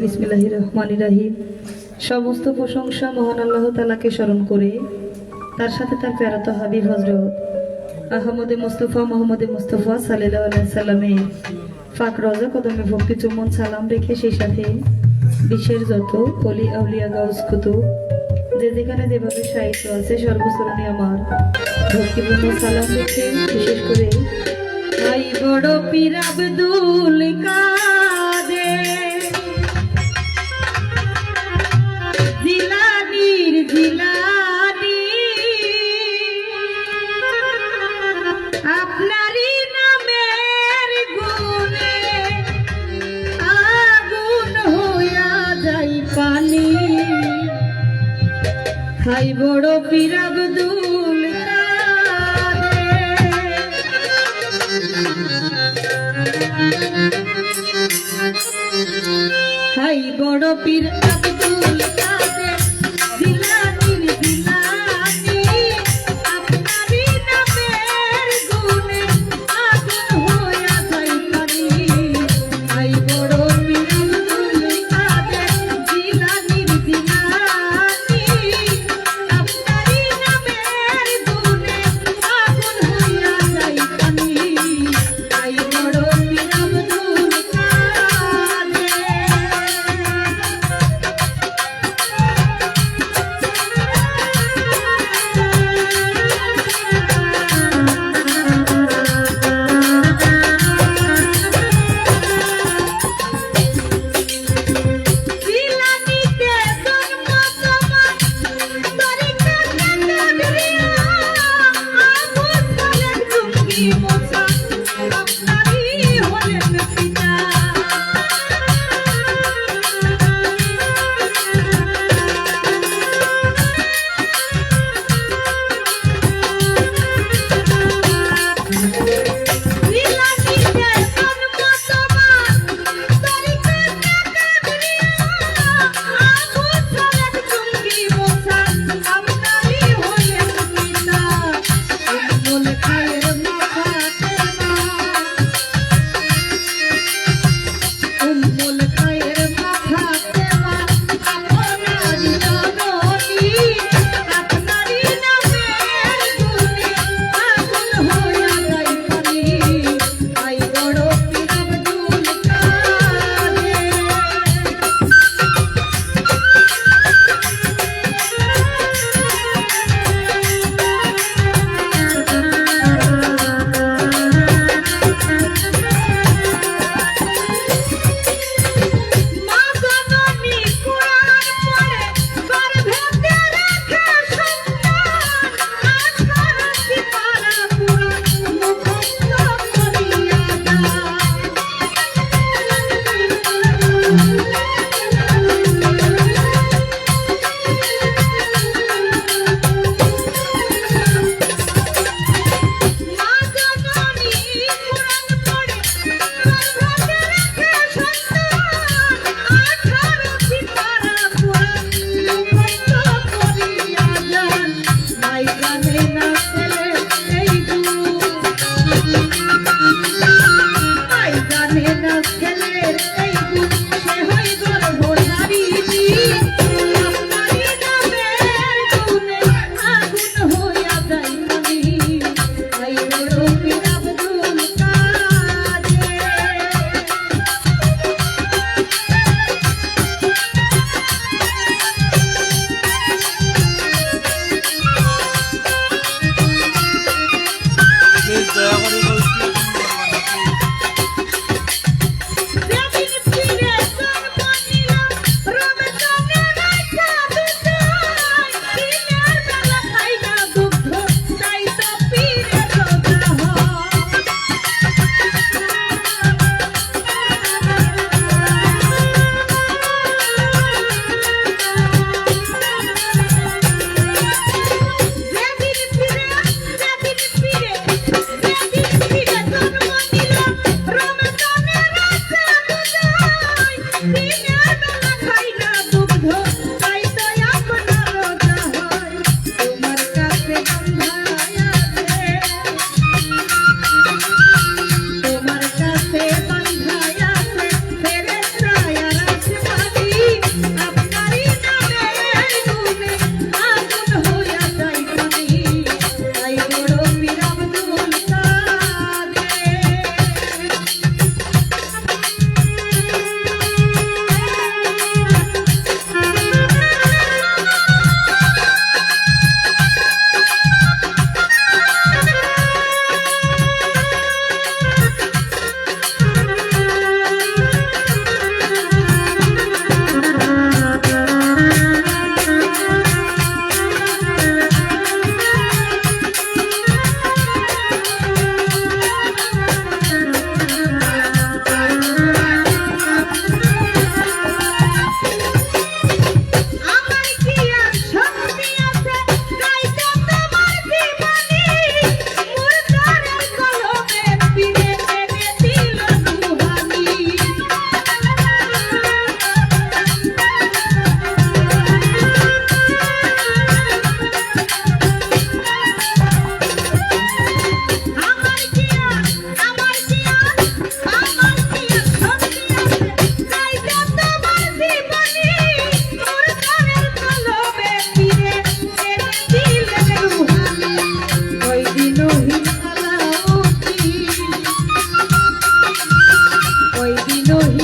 বিসমিল্লাহির রহমানির রহিম। সমস্ত প্রশংসা মহান আল্লাহ তাআলাকে স্মরণ করে তার সাথে তার প্যারাত হাবিব হযরত আহমদে মুস্তাফা মোহাম্মদে মুস্তাফা সাল্লাল্লাহু আলাইহি সাল্লামের পাক রওজা কদমে ভক্তি চুম্বন সালাম রেখে সেই সাথে বিশ্বের যত ওলি আউলিয়া গাউস কুতুব যে যেখানে যেভাবে সাহিত্য আছে সর্বস্তরণে আমার ভক্তিপূর্ণ সালাম রেখে বিশেষ করে ভাই বড় পীর আব্দুল কাদের জিলানীর জিলানী আপনারই নামের গুণে আগুন হইয়া যাই পানি। ভাই বড় পীর আব্দুল হাই বড় পীর আব্দুল কাদের জিলানীর জিলানী আপনারই নামের গুণে আগুন হইয়া যাই পানি। হাই বড় পীর আব্দুল কাদের জিলানীর জিলানী আপনারই নামের গুণে আগুন হইয়া যাই পানি। হাই বড় পীর আব্দুল কাদের রহিম